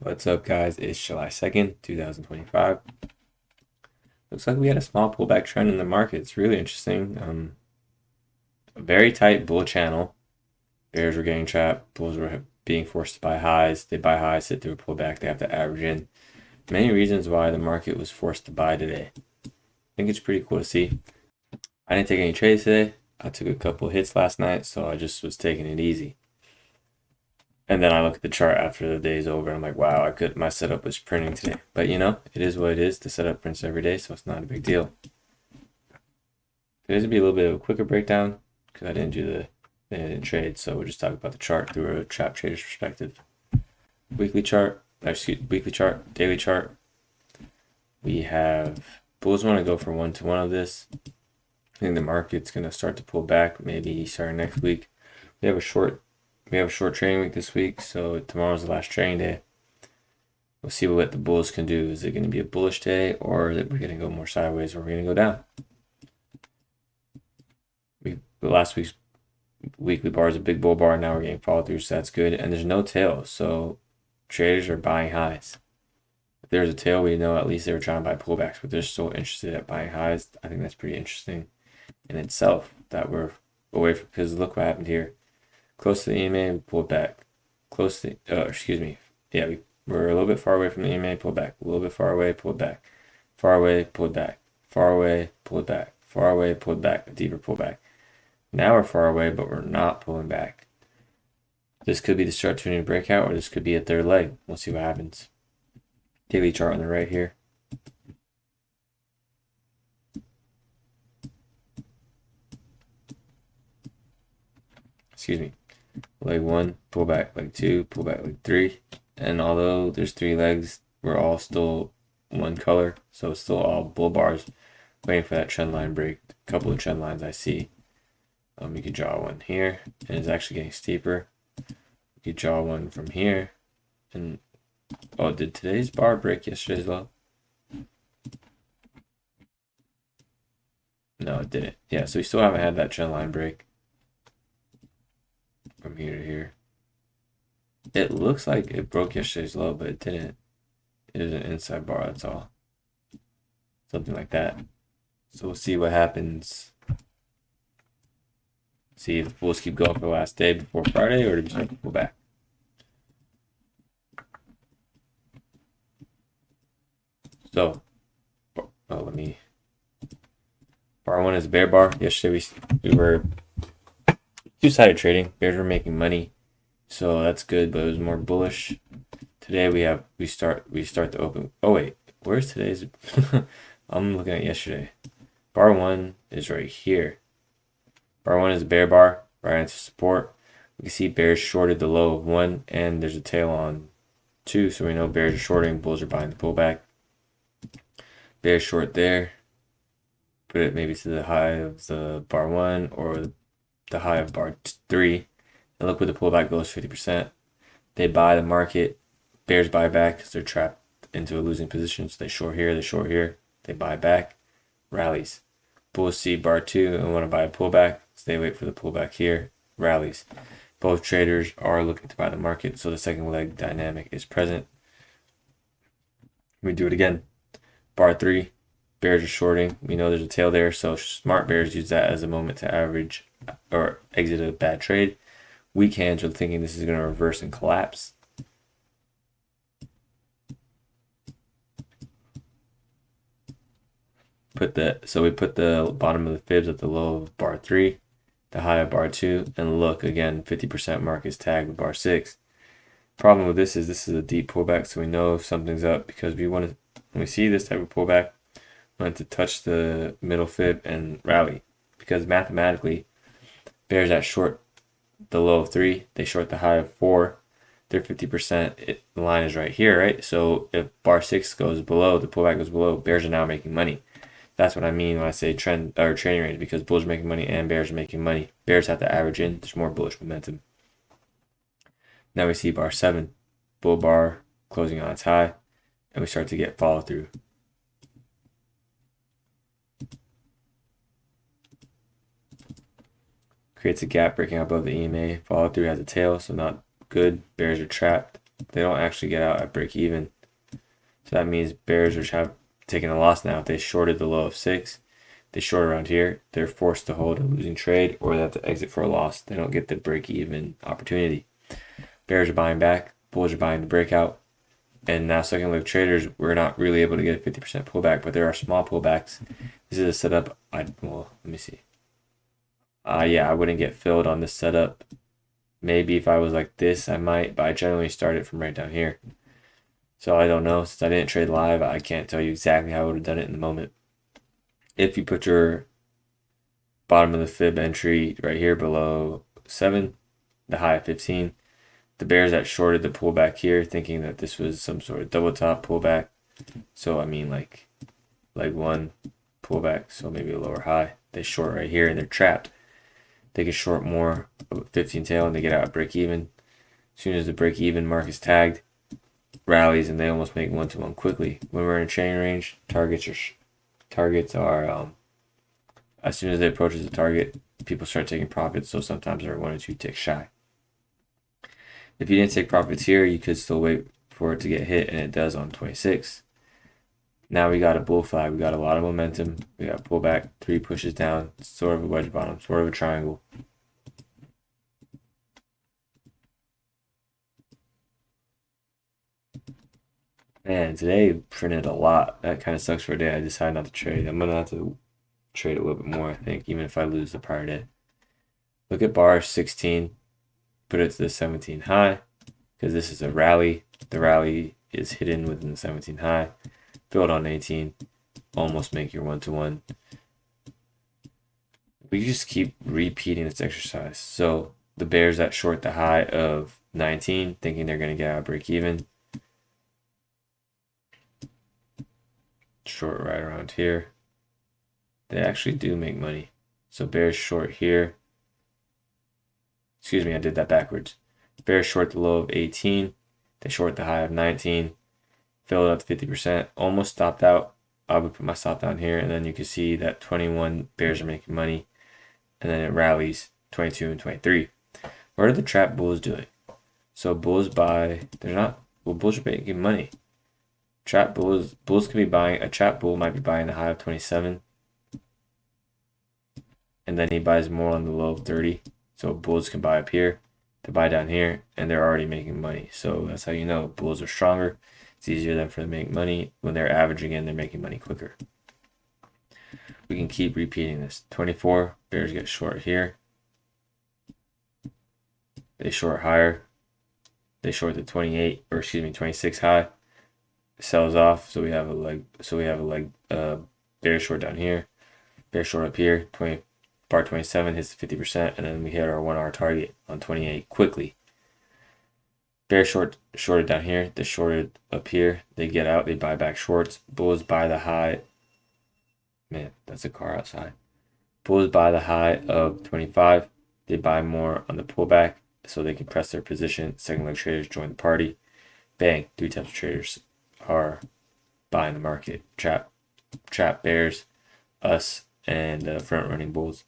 What's up, guys? It's July 2nd, 2025. Looks like we had a small pullback trend in the market. It's really interesting. A very tight bull channel. Bears were getting trapped. Bulls were being forced to buy highs. They buy highs, sit through a pullback. They have to average in. Many reasons why the market was forced to buy today. I think it's pretty cool to see. I didn't take any trades today. I took a couple hits last night, so I just was taking it easy. And then I look at the chart after the day's over, and I'm like, wow, my setup was printing today. But it is what it is. The setup prints every day, so it's not a big deal. Today's gonna be a little bit of a quicker breakdown because I didn't trade, so we'll just talk about the chart through a trap trader's perspective. Weekly chart, daily chart. We have bulls want to go for 1-to-1 of this. I think the market's gonna start to pull back, maybe starting next week. We have a short trading week this week, so tomorrow's the last trading day. We'll see what the bulls can do. Is it going to be a bullish day, or is it we're going to go more sideways, or we're going to go down? Last week's weekly bar is a big bull bar. Now we're getting follow through, so that's good. And there's no tail, so traders are buying highs. If there's a tail, we know at least they were trying to buy pullbacks, but they're still interested at buying highs. I think that's pretty interesting in itself that we're away from, because look what happened here. Close to the EMA, we pulled back. We're a little bit far away from the EMA, pulled back. A little bit far away, pulled back. Far away, pulled back. Far away, pulled back. Far away, pulled back. A deeper pullback. Now we're far away, but we're not pulling back. This could be the start to a new breakout, or this could be a third leg. We'll see what happens. Daily chart on the right here. Excuse me. Leg 1, pull back. Leg 2, pull back. Leg 3. And although there's 3 legs, we're all still one color. So it's still all bull bars waiting for that trend line break. A couple of trend lines I see. You could draw one here, and it's actually getting steeper. You could draw one from here. And did today's bar break yesterday's low? No, it didn't. Yeah, so we still haven't had that trend line break from here to here. It looks like it broke yesterday's low, but it didn't. It was an inside bar, that's all. Something like that. So we'll see what happens. See if the bulls keep going for the last day before Friday, or do we start to pull back? So, bar 1 is bear bar. Yesterday we were two-sided trading. Bears were making money, so that's good, but it was more bullish. Today we start the open. Oh wait, where's today's? I'm looking at yesterday. Bar 1 is right here. Bar 1 is a bear bar, right into support. We can see bears shorted the low of 1, and there's a tail on 2, so we know bears are shorting, bulls are buying the pullback. Bears short there. Put it maybe to the high of the bar 1 or the high of bar 3. And look where the pullback goes, 50%. They buy the market. Bears buy back because they're trapped into a losing position. So they short here, they buy back, rallies. Bulls see bar 2 and want to buy a pullback. So they wait for the pullback here, rallies. Both traders are looking to buy the market, so the second leg dynamic is present. We do it again. Bar 3, bears are shorting. We know there's a tail there, so smart bears use that as a moment to average or exit a bad trade. Weak hands are thinking this is going to reverse and collapse. We put the bottom of the fibs at the low of bar 3, the high of bar 2, and look again, 50% mark is tagged with bar 6. Problem with this is a deep pullback, so we know if something's up, because when we see this type of pullback, we want to touch the middle fib and rally, because mathematically, bears that short the low of 3, they short the high of 4, their 50% the line is right here, right? So if bar 6 goes below, the pullback goes below, bears are now making money. That's what I mean when I say trend or trading range, because bulls are making money and bears are making money. Bears have to average in. There's more bullish momentum. Now we see bar 7, bull bar closing on its high, and we start to get follow through. Creates a gap breaking out above the EMA. Follow through has a tail, so not good. Bears are trapped. They don't actually get out at break even. So that means bears are taking a loss now. If they shorted the low of 6, they short around here, they're forced to hold a losing trade, or they have to exit for a loss. They don't get the break even opportunity. Bears are buying back, bulls are buying the breakout. And now second leg traders, we're not really able to get a 50% pullback, but there are small pullbacks. This is a setup. Well, let me see. Yeah, I wouldn't get filled on this setup. Maybe if I was like this, I might, but I generally start it from right down here. So I don't know. Since I didn't trade live, I can't tell you exactly how I would have done it in the moment. If you put your bottom of the fib entry right here below 7, the high of 15, the bears that shorted the pullback here, thinking that this was some sort of double top pullback. So I mean like leg 1 pullback, so maybe a lower high. They short right here and they're trapped. They can short more of 15 tail and they get out at break even. As soon as the break even mark is tagged, rallies and they almost make 1-to-1 quickly. When we're in a chain range, targets are as soon as they approach the target, people start taking profits. So sometimes they're 1 or 2 ticks shy. If you didn't take profits here, you could still wait for it to get hit, and it does on 26. Now we got a bull flag. We got a lot of momentum. We got pullback, 3 pushes down, sort of a wedge bottom, sort of a triangle. Man, today printed a lot. That kind of sucks for a day. I decided not to trade. I'm gonna have to trade a little bit more, I think, even if I lose the prior day. Look at bar 16. Put it to the 17 high, because this is a rally. The rally is hidden within the 17 high. Filled on 18. Almost make your 1-to-1. We just keep repeating this exercise. So the bears that short the high of 19, thinking they're going to get out break even. Short right around here. They actually do make money. So bears short here. Excuse me, I did that backwards. Bears short the low of 18. They short the high of 19. Fill it up to 50%. Almost stopped out. I would put my stop down here, and then you can see that 21 bears are making money. And then it rallies 22 and 23. What are the trap bulls doing? So bulls buy, bulls are making money. Trap bulls can be buying, a trap bull might be buying the high of 27. And then he buys more on the low of 30. So bulls can buy up here, to buy down here, and they're already making money. So that's how you know bulls are stronger. It's easier for them to make money. When they're averaging in, they're making money quicker. We can keep repeating this. 24, bears get short here. They short higher. They short the 26 high. Sells off, so we have a leg. Bear short down here. Bear short up here. Bar 27 hits the 50%, and then we hit our 1 hour target on 28 quickly. Bear shorted down here. They shorted up here. They get out. They buy back shorts. Bulls buy the high. Man, that's a car outside. Bulls buy the high of 25. They buy more on the pullback, so they can press their position. Second leg traders join the party. Bang! 3 types of traders are buying the market. Trap bears, us, and front running bulls.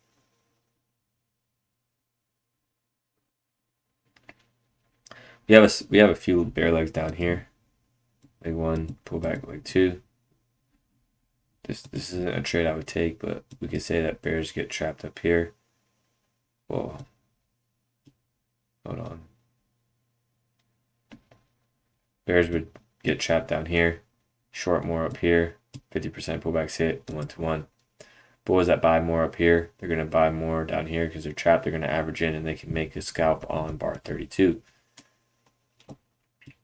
We have a few bear legs down here. Leg 1, pullback leg 2. This isn't a trade I would take, but we could say that bears get trapped up here. Whoa. Hold on. Bears would get trapped down here. Short more up here. 50% pullbacks hit 1-to-1. Bulls that buy more up here, they're going to buy more down here because they're trapped. They're going to average in and they can make a scalp on bar 32.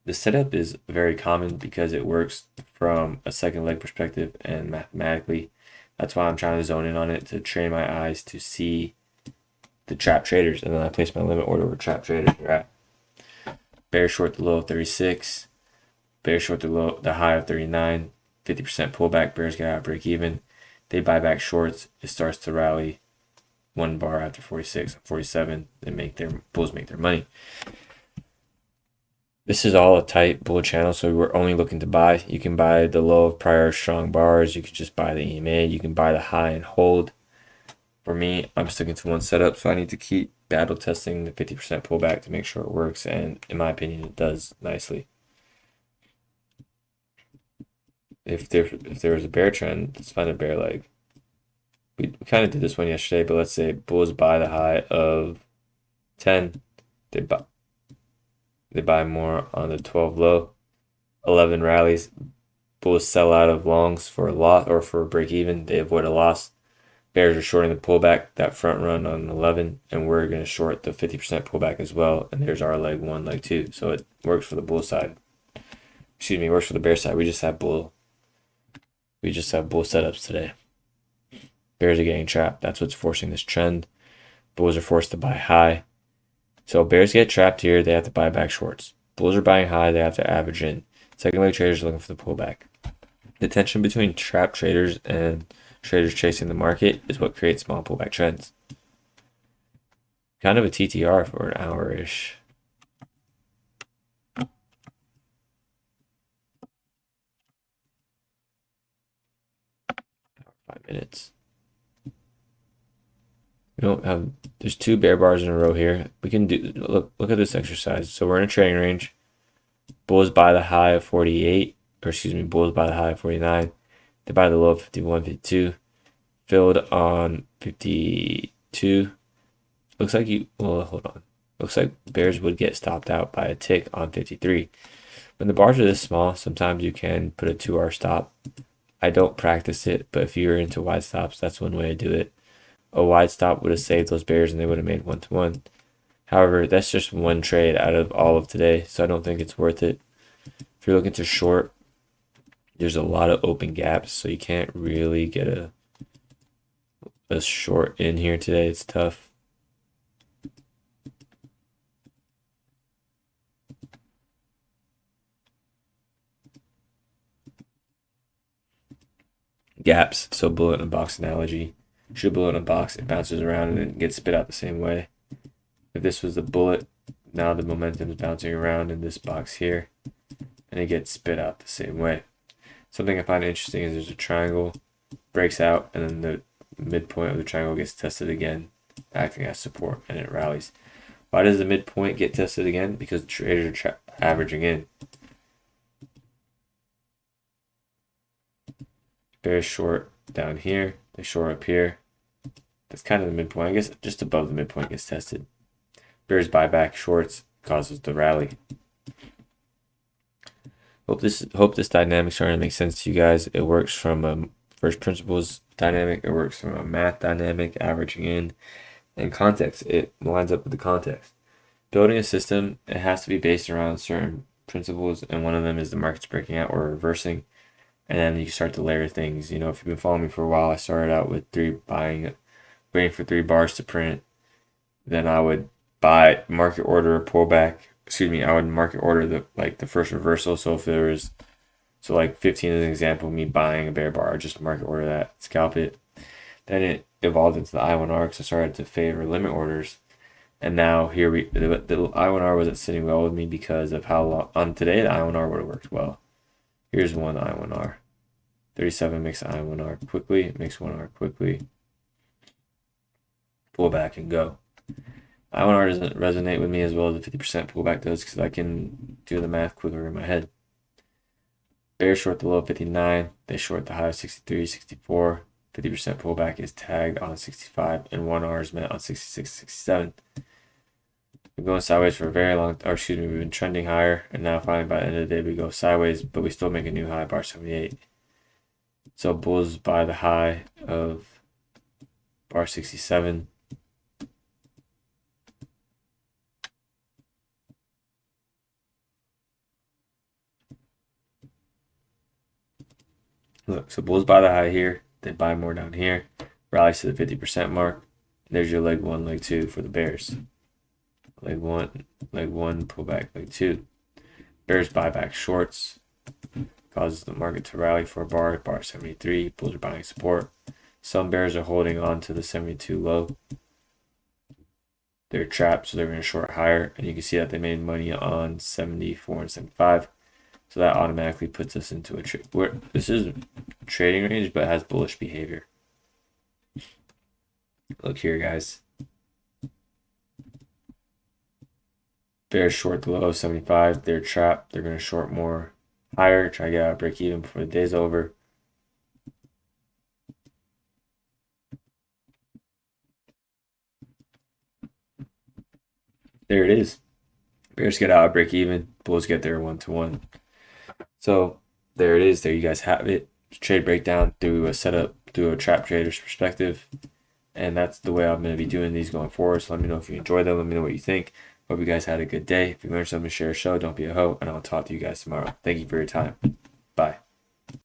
The setup is very common because it works from a second leg perspective and mathematically. That's why I'm trying to zone in on it, to train my eyes to see the trap traders, and then I place my limit order where trap traders are at. Bear short the low of 36. Bear short the high of 39. 50% pullback. Bears get out break even. They buy back shorts. It starts to rally 1 bar after 46 and 47. Bulls make their money. This is all a tight bull channel, so we're only looking to buy. You can buy the low of prior strong bars. You can just buy the EMA. You can buy the high and hold. For me, I'm sticking to one setup, so I need to keep battle testing the 50% pullback to make sure it works, and in my opinion, it does nicely. If there was a bear trend, let's find a bear leg. We kind of did this one yesterday, but let's say bulls buy the high of 10, they buy more on the 12 low, 11 rallies, bulls sell out of longs for a lot or for a break even, they avoid a loss. Bears are shorting the pullback, that front run on 11, and we're going to short the 50% pullback as well. And there's our leg 1, leg 2. So it works for the bull side. Excuse me, it works for the bear side. We just have bull setups today. Bears are getting trapped. That's what's forcing this trend. Bulls are forced to buy high. So bears get trapped here, they have to buy back shorts. Bulls are buying high, they have to average in. Second leg traders are looking for the pullback. The tension between trap traders and traders chasing the market is what creates small pullback trends. Kind of a TTR for an hour-ish. 5 minutes. We don't have, there's 2 bear bars in a row here. We can do, look at this exercise. So we're in a trading range. Bulls buy the high of 48, or excuse me, bulls buy the high of 49. They buy the low of 51, 52. Filled on 52. Looks like hold on. Looks like bears would get stopped out by a tick on 53. When the bars are this small, sometimes you can put a 2R stop. I don't practice it, but if you're into wide stops, that's one way to do it. A wide stop would have saved those bears and they would have made 1-to-1. However, that's just one trade out of all of today, so I don't think it's worth it. If you're looking to short, there's a lot of open gaps, so you can't really get a short in here today. It's tough. Gaps, so bullet in a box analogy. Shoot a bullet in a box, it bounces around and then gets spit out the same way. If this was the bullet, now the momentum is bouncing around in this box here, and it gets spit out the same way. Something I find interesting is there's a triangle, breaks out, and then the midpoint of the triangle gets tested again, acting as support, and it rallies. Why does the midpoint get tested again? Because the traders are averaging in. Bears short down here, they short up here. That's kind of the midpoint. I guess just above the midpoint gets tested. Bears buy back shorts, causes the rally. Hope this dynamic starting to make sense to you guys. It works from a first principles dynamic. It works from a math dynamic, averaging in, and context. It lines up with the context. Building a system, it has to be based around certain principles, and one of them is the market's breaking out or reversing. And then you start to layer things. You know, if you've been following me for a while, I started out with 3 buying, waiting for 3 bars to print. Then I would buy, market order a pullback. Excuse me, I would market order the first reversal. So if there was, like 15 as an example, me buying a bear bar, I'd just market order that, scalp it. Then it evolved into the I1R because I started to favor limit orders. And now here the I1R wasn't sitting well with me because of how long, on today the I1R would have worked well. Here's one I1R. 37 makes I1R quickly, makes 1R quickly. Pull back and go. I1R doesn't resonate with me as well as the 50% pullback does because I can do the math quicker in my head. Bears short the low of 59. They short the high of 63, 64. 50% pullback is tagged on 65 and 1R is met on 66, 67. We're going sideways for a very long time, or excuse me, we've been trending higher, and now finally by the end of the day we go sideways, but we still make a new high, bar 78. So bulls buy the high of bar 67. Look, so bulls buy the high here, they buy more down here, rallies to the 50% mark. There's your leg 1, leg 2 for the bears. Leg 1, pull back, leg 2. Bears buy back shorts, causes the market to rally for a bar 73. Bulls are buying support. Some bears are holding on to the 72 low. They're trapped, so they're going to short higher, and you can see that they made money on 74 and 75. So that automatically puts us into a trade where this is trading range, but has bullish behavior. Look here, guys. Bears short the low 75. They're trapped. They're going to short more higher. Try to get out break even before the day's over. There it is. Bears get out break even. Bulls get there 1-1. So there it is. There you guys have it. Trade breakdown through a setup, through a trap trader's perspective. And that's the way I'm going to be doing these going forward. So let me know if you enjoy them. Let me know what you think. Hope you guys had a good day. If you learned something, share a show. Don't be a hoe. And I'll talk to you guys tomorrow. Thank you for your time. Bye.